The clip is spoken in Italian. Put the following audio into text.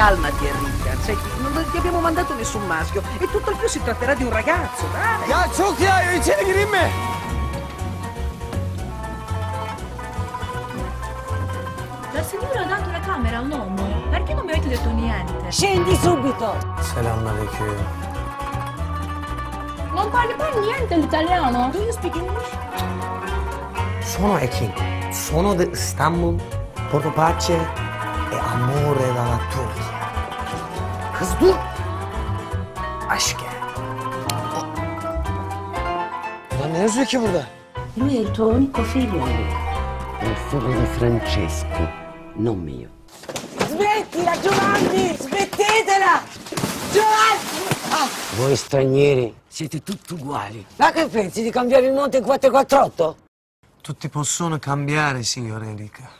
calmati Enrica, senti, non ti abbiamo mandato nessun maschio e tutto il più si tratterà di un ragazzo, dai! Ya çok ya, içeri gireyim mi? La signora ha dato una camera a un uomo. Perché non mi avete detto niente? Scendi subito! Selamünaleyküm. Non parli niente l'italiano? Do you speak English? Sono Ekin. Sono di Istanbul. Porto pace e amore dalla Turchia. Kız dur. Aşk ya. Lan ne yazıyor ki burada? Lui è il tuo unico figlio, Enrico. È il figlio di Francesco, non mio. Smettila, Giovanni! Smettetela! Giovanni! Voi stranieri siete tutti uguali. Ma che pensi di cambiare il monte in 448? Tutti possono cambiare, signora Enrica.